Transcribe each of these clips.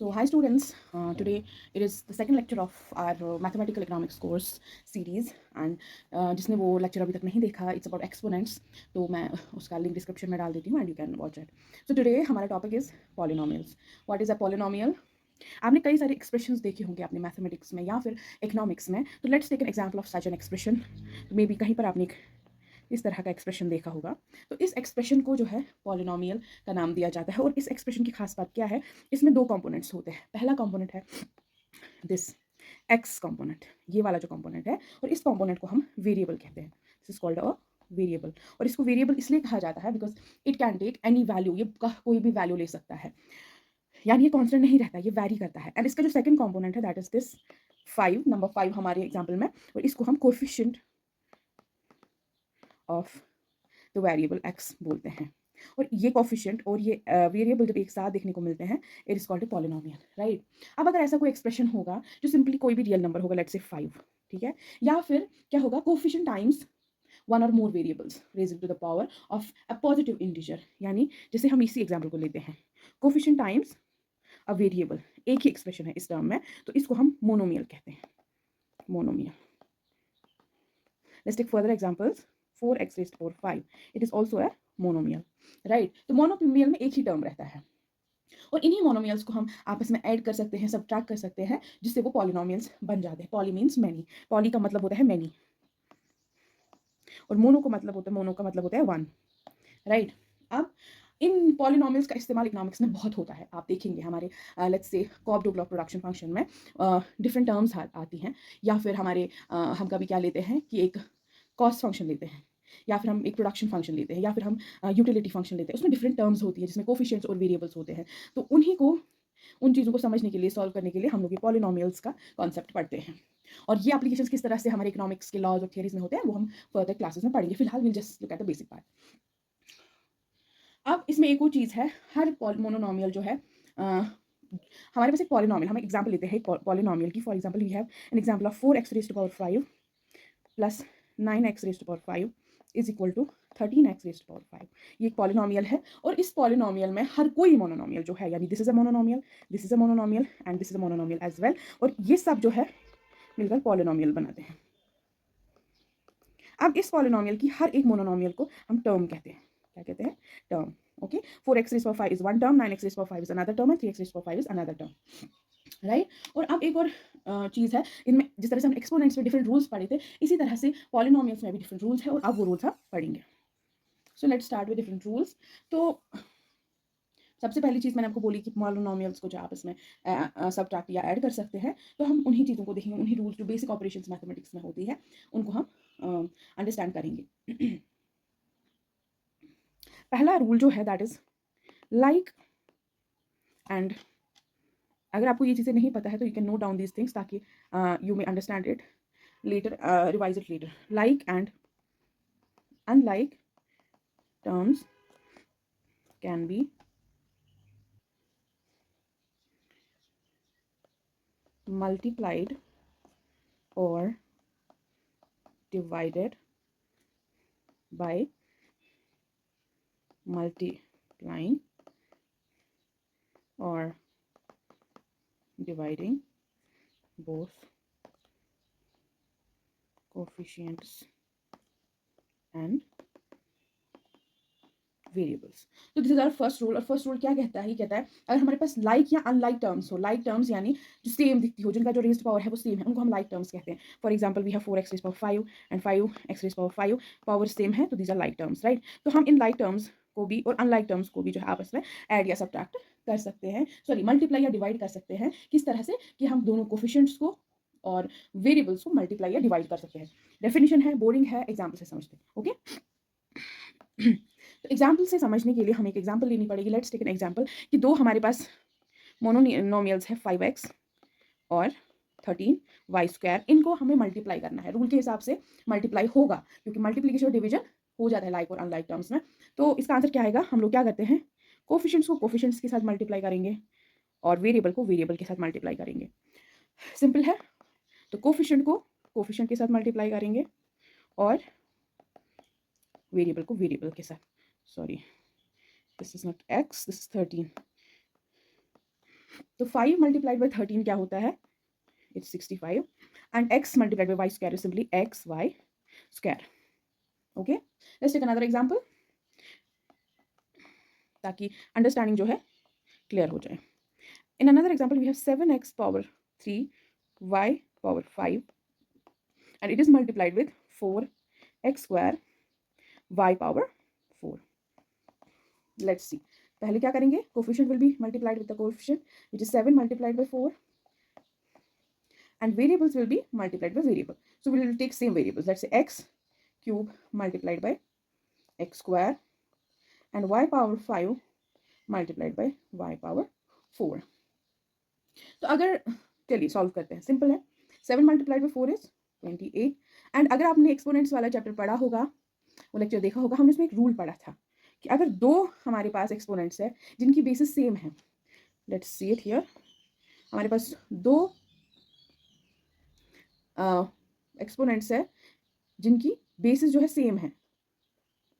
So, hi students. Today it is the second lecture of our mathematical economics course series, and जिसने वो lecture अभी तक नहीं देखा, it's about exponents. तो मैं उसका link description में डाल देती हूँ and you can watch it. So today हमारा topic is polynomials. What is a polynomial? आपने कई सारे एक्सप्रेशंस देखे होंगे अपने मैथमेटिक्स में या फिर इकोनॉमिक्स में. तो let's take an example of such an expression. तो मे बी कहीं पर आपने इस तरह का एक्सप्रेशन देखा होगा. तो इस एक्सप्रेशन को जो है पॉलिनोमियल का नाम दिया जाता है. और इस एक्सप्रेशन की खास बात क्या है, इसमें दो कंपोनेंट्स होते हैं. पहला कंपोनेंट है दिस एक्स कंपोनेंट, ये वाला जो कंपोनेंट है, और इस कंपोनेंट को हम वेरिएबल कहते हैं. This is called a variable. और इसको वेरिएबल इसलिए कहा जाता है because it can take any value. ये कोई भी वैल्यू ले सकता है, यानी ये कांस्टेंट नहीं रहता, ये वैरी करता है. एंड इसका जो सेकंड कंपोनेंट है दैट इज दिस 5, नंबर 5 हमारे एग्जांपल में, और इसको हम coefficient of the variable x बोलते हैं. और ये कोफिशिएंट और ये वेरिएबल जब एक साथ देखने को मिलते हैं, it is called a polynomial, right. अब अगर ऐसा कोई एक्सप्रेशन होगा जो सिंपली कोई भी रियल नंबर होगा, लेट्स से 5, ठीक है, या फिर क्या होगा, कोफिशिएंट टाइम्स वन और more variables raised to the power of a positive integer. यानी जैसे हम इसी एग्जांपल को लेते हैं, कोफिशिएंट टाइम्स अ वेरिएबल, एक ही एक्सप्रेशन है इस टर्म में, तो इसको हम मोनोमियल कहते हैं. Monomial. Let's take further examples. 4x raised to power 5. It is also a monomial, right? तो मोनोमियल में एक ही टर्म रहता है, और इन्हीं मोनोमियल्स को हम आपस में ऐड कर सकते हैं, सब्ट्रैक्ट कर सकते हैं, जिससे वो पॉलिनोमियल्स बन जाते हैं. Poly means many. पॉली का मतलब होता है मैनी, और मोनो का मतलब होता है वन, राइट. अब इन पॉलिनोमियल्स का इस्तेमाल इकोनॉमिक्स में बहुत होता है. आप देखेंगे हमारे लेट्स से कॉब-डोगलॉग प्रोडक्शन फंक्शन में डिफरेंट टर्म्स आती हैं, या फिर हमारे हम कभी क्या लेते हैं कि एक कॉस्ट फंक्शन लेते हैं, या फिर हम एक प्रोडक्शन फंक्शन लेते हैं, या फिर हम यूटिलिटी फंक्शन लेते हैं. उसमें डिफरेंट टर्म्स होती है जिसमें कोफिशिएंट्स और वेरिएबल्स होते हैं. तो उन चीज़ों को समझने के लिए, सॉल्व करने के लिए हम लोग ये पॉलिनोमियल्स का कॉन्सेप्ट पढ़ते हैं. और ये एप्लीकेशंस किस तरह से हमारे इकोनॉमिक्स के लॉज और थियरीज में होते हैं, वो हम फर्दर क्लासेस में पढ़ेंगे. फिलहाल will just look at the basic part. अब इसमें एक और चीज़ है, हर मोनोनोमियल जो है, हमारे पास एक पॉलिनोमियल, हम एग्जांपल लेते हैं पॉलिनोमियल की. For example we have an example of 4x raised to power 5 plus 9x raised to power 5 is equal to 13x raised to power 5. ये एक पॉलिनोमियल है, और इस पॉलिनोमियल में हर कोई मोनोनोमियल जो है, यानी this is a mononomial, this is a mononomial and this is a mononomial as well, और ये सब जो है मिलकर पॉलिनोमियल बनाते हैं. अब इस पॉलिनोमियल की हर एक मोनोनोमियल को हम टर्म कहते हैं. क्या कहते हैं? Term. Okay. 4x raised to power 5 is one term, 9x raised to power 5 is another term, and 3x raised to power 5 is another term, right. और अब एक और चीज़ है, इनमें जिस तरह से हम एक्सपोनेंट्स में डिफरेंट रूल्स पढ़े थे, इसी तरह से पॉलिनोमियल्स में भी डिफरेंट रूल्स है, और अब वो रूल्स हम पढ़ेंगे. So let's start with different rules. तो सबसे पहली चीज़ मैंने आपको बोली कि पॉलिनोमियल्स को जो आपस में सब्ट्रैक्ट या ऐड कर सकते हैं, तो हम उन्हीं चीज़ों को देखेंगे, उन्हीं रूल्स जो बेसिक ऑपरेशंस मैथमेटिक्स में होती है, उनको हम अंडरस्टैंड करेंगे. पहला रूल जो है दैट इज लाइक एंड. अगर आपको ये चीज़ें नहीं पता है तो you can note down these things, ताकि you may understand it later, revise it later. Like and unlike terms can be multiplied or divided by multiplying or dividing both coefficients and variables. तो this is our first rule. और first rule क्या कहता है? ये कहता है अगर हमारे पास लाइक या अनलाइक टर्म्स हो, लाइक टर्म्स यानी जो सेम दिखती हो, जिनका जो रेज्ड पावर है वो सेम है, उनको हम लाइक टर्म्स कहते हैं. For example we have 4x raised power 5 and 5x raised power 5, power same है, तो these are like terms, right. तो हम इन लाइक टर्म्स को भी और अनलाइक टर्म्स को भी जो है आपस में ऐड या सब्ट्रैक्ट कर सकते हैं, सॉरी मल्टीप्लाई या डिवाइड कर सकते हैं. किस तरह से? कि हम दोनों कोफिशिएंट्स को और वेरिएबल्स को मल्टीप्लाई या डिवाइड कर सकते हैं. डेफिनेशन है, बोरिंग है, एग्जाम्पल से समझते हैं. ओके. तो एग्जाम्पल से समझने के लिए हमें एक एग्जाम्पल लेनी पड़ेगी. लेट्स टेक एन एग्जाम्पल कि दो हमारे पास मोनोनोमियल्स है 5x और 13y². इनको हमें मल्टीप्लाई करना है. रूल के हिसाब से मल्टीप्लाई होगा, क्योंकि मल्टीप्लिकेशन और डिवीजन हो जाता है लाइक और अनलाइक टर्म्स में. तो इसका आंसर क्या आएगा? हम लोग क्या करते हैं, कोफिशिएंट्स को कोफिशिएंट्स के साथ मल्टीप्लाई करेंगे और वेरिएबल को वेरिएबल के साथ मल्टीप्लाई करेंगे. सिंपल है. तो कोफिशिएंट को कोफिशिएंट के साथ मल्टीप्लाई करेंगे और वेरिएबल को वेरिएबल के साथ. Sorry, this is not x, this is 13. तो 5 मल्टीप्लाइड बाय 13 क्या होता है? It's 65 and x multiplied by y square is simply x y square. Okay, let's take another example ताकि अंडरस्टैंडिंग जो है क्लियर हो जाए. In another example, we have 7x power 3 y power 5 and it is multiplied with 4x square y power 4. Let's see. पहले क्या करेंगे? Coefficient will be multiplied with the coefficient which is 7 multiplied by 4 and variables will be multiplied by variable. So we will take same variables. Let's say x cube multiplied by x square and y power 5 multiplied by y power 4. तो अगर चलिए solve करते हैं. Simple है. 7 multiplied by 4 is 28 and अगर आपने exponents वाला chapter पढ़ा होगा, वो लेक्चर देखा होगा, हमने उसमें एक रूल पढ़ा था कि अगर दो हमारे पास एक्सपोनेंट्स है जिनकी बेसिस सेम है, लेट्स सी इट हियर, हमारे पास दो एक्सपोनेंट्स है जिनकी बेसिस जो है सेम है,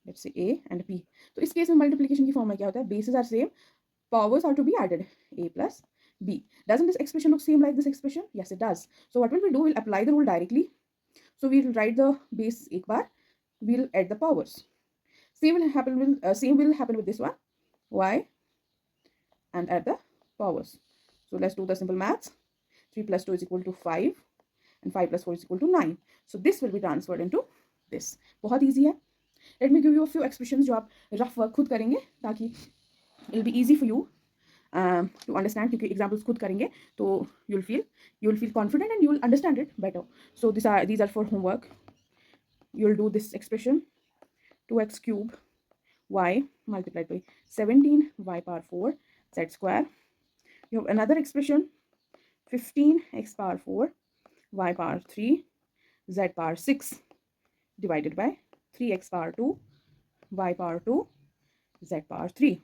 let's say A and B. तो इस केस में मल्टीप्लिकेशन की फॉर्म में क्या होता है? Basis are same, powers are to be added, a plus b. Doesn't this expression look same like this expression? Yes, it does. So what will we do? We'll apply the rule directly. So we'll write the base ek bar, we'll add the powers. Same will happen with this one, y, and add the powers. So let's do the simple maths. 3 plus 2 is equal to 5 and 5 plus 4 is equal to 9. So this will be transferred into this. बहुत easy है. Let me give you a few expressions जो आप rough work खुद करेंगे ताकि it'll be easy for you to understand. क्योंकि examples खुद करेंगे तो you'll feel confident and you'll understand it better. So these are for homework. You'll do this expression 2x cube y multiplied by 17 y power 4 z square. You have another expression 15x power 4 y power 3 z power 6 divided by 3x power 2 y power 2 z power 3.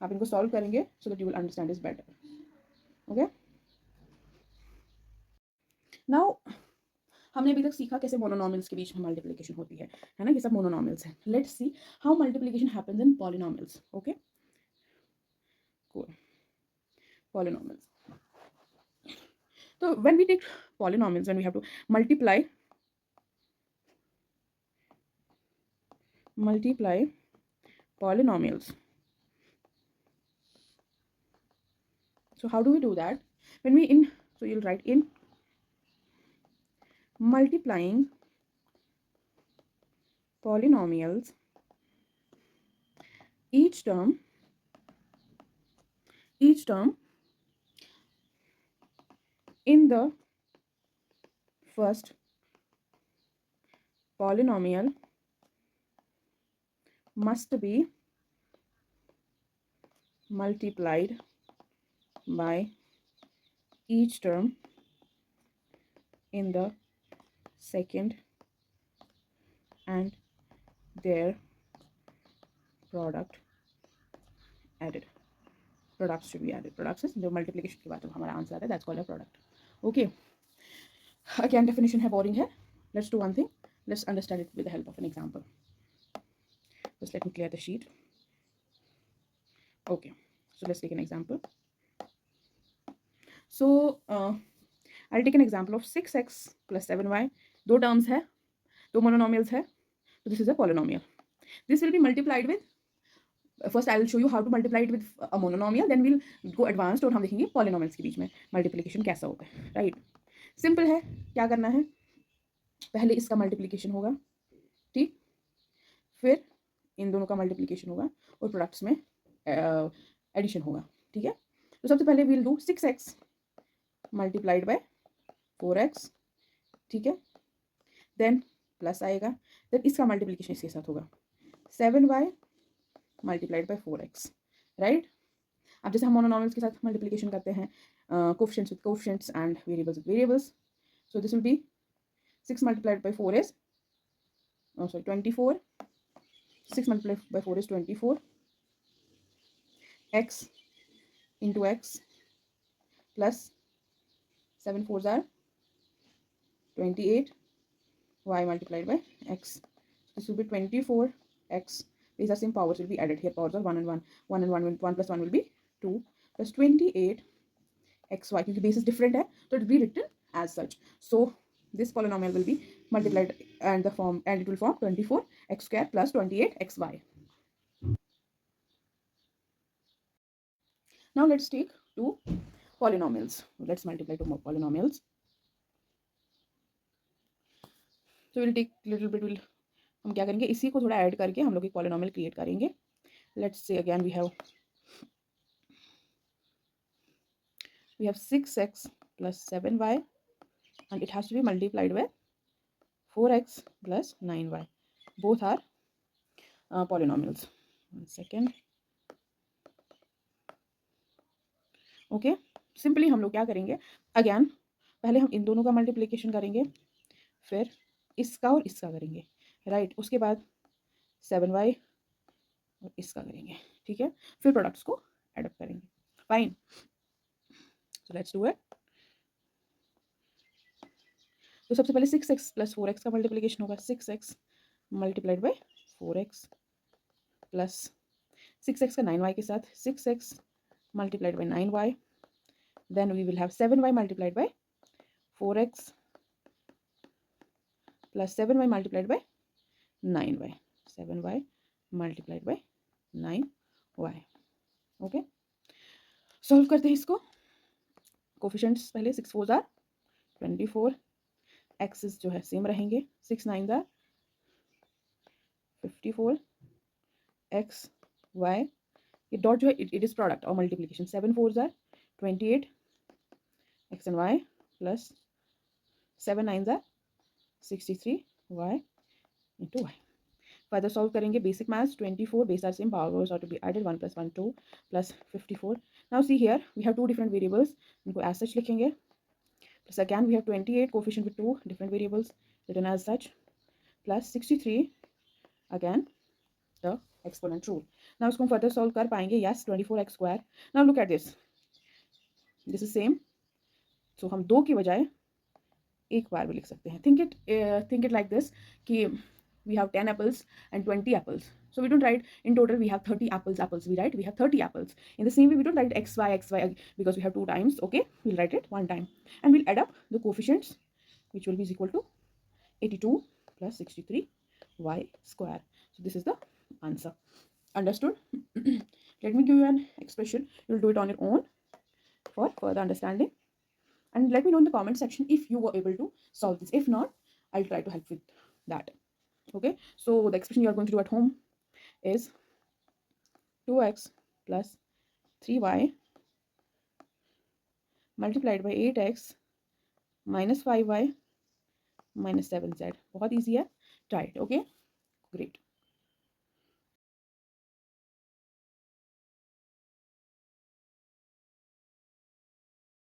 आप इनको solve करेंगे so that you will understand this better. Okay, now हमने अभी तक सीखा कैसे मोनोनॉमियल्स के बीच में मल्टीप्लिकेशन होती है ना? ये सब मोनोनॉमियल्स हैं. Let's see how multiplication happens in polynomials. Okay, cool. Polynomials. तो when we take polynomials, when we have to multiply polynomials. So how do we do that? So you'll write in multiplying polynomials, each term in the first polynomial must be multiplied by each term in the second and their product added. Products should be added. Products is जो multiplication के बाद जो हमारा answer है, that's called a product. Okay. Again, definition है, boring है. Let's do one thing. Let's understand it with the help of an example. Just let me clear the sheet. Okay. So let's take an example. So I'll take an example of 6x plus 7y. दो terms है, दो mononomials है. So this is a polynomial. This will be multiplied with, first I will show you how to multiply it with a mononomial, then we'll go advanced और हम देखेंगे polynomials के बीच में multiplication कैसा होता है. Right? Simple है. क्या करना है? पहले इसका multiplication होगा, ठीक, फिर इन दोनों का multiplication होगा और products में addition होगा. ठीक है? तो सबसे पहले we'll do 6x multiplied by 4x. ठीक है? देन प्लस आएगा, देन इसका मल्टीप्लिकेशन इसके साथ होगा 7y multiplied by 4x. Right? अब जैसे हम मोनोनॉमियल्स के साथ मल्टीप्लिकेशन करते हैं coefficients with coefficients and variables with variables. So this will be 6 multiplied by 4 is 24. 6 multiplied by 4 is 24. x into x plus 7 4s are 28. y multiplied by x. This will be 24x. These are same powers will be added here. Powers are 1 and 1. 1 and 1 plus 1 will be 2 plus 28 x y, क्योंकि basis different है तो it be written as such. So this polynomial will be multiplied and the form, and it will form 24x square plus 28xy. Now let's take two polynomials. Let's multiply two more polynomials. So we'll take little bit, will हम क्या करेंगे, इसी को थोड़ा add करके हम लोग एक पॉलिनोमियल क्रिएट करेंगे. Let's say again we have 6x plus 7y and it has to be multiplied with 4x plus 9y. Both are polynomials. 1 second. Okay, simply हम लोग क्या करेंगे, अगेन पहले हम इन दोनों का मल्टीप्लिकेशन करेंगे, फिर इसका और इसका करेंगे, राइट. उसके बाद 7y और इसका करेंगे, ठीक है. फिर प्रोडक्ट्स को एड अप करेंगे. Fine, so let's do it. तो सबसे पहले 6x प्लस 4x का मल्टीप्लिकेशन होगा. 6x multiplied by 4x plus 6x का 9y के साथ 6x multiplied by 9y. Then we will have 7y multiplied by 4x plus 7y multiplied by 9y. 7y multiplied by 9y. Okay, solve करते हैं इसको. Coefficients पहले 6 4 jar 24, access जो है same रहेंगे. 6 9 जार 54, एक्स वाई, ये डॉट जो है इट इज प्रोडक्ट और मल्टीप्लिकेशन. 7 4 जार 28 x and y plus 7 9 जार 63y into y. Further solve करेंगे. Basic maths 24 base are same, powers are to be added. 1 plus 1 2 plus 54. Now see here we have two different variables, इनको as such लिखेंगे. Plus again we have 28 coefficient with two different variables written as such, plus 63 again the exponent rule. Now इसको हम further solve कर पाएंगे. Yes, 24x square. Now look at this, this is same. So हम दो की बजाय एक बार भी लिख सकते हैं. think it like this कि we have 10 apples and 20 apples, so we don't write in total we have 30 apples, we write we have 30 apples. In the same way we don't write xy because we have two times. Okay, we'll write it one time and we'll add up the coefficients, which will be equal to 82 plus 63y square. So this is the answer. Understood? Let me give you an expression. You'll do it on your own for further understanding. And let me know in the comment section if you were able to solve this. If not, I'll try to help with that. Okay, so the expression you are going to do at home is 2x plus 3y multiplied by 8x minus 5y minus 7z. बहुत easy है. Try it. Okay, great.